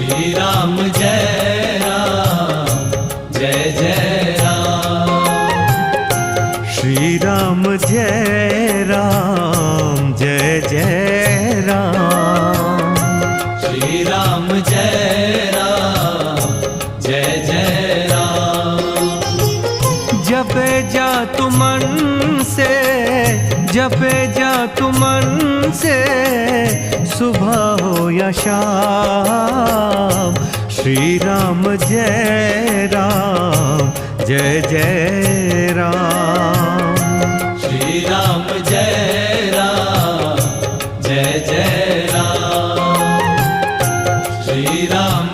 श्री राम जय राम जय जय राम। श्री राम जय राम जय जय राम। श्री राम जय राम जय जय राम। जपे जा तू मन से, जपे जा तू मन से, सुबह हो या शाम। श्री राम जय राम जय जय राम। श्री राम जय राम जय जय राम। श्री राम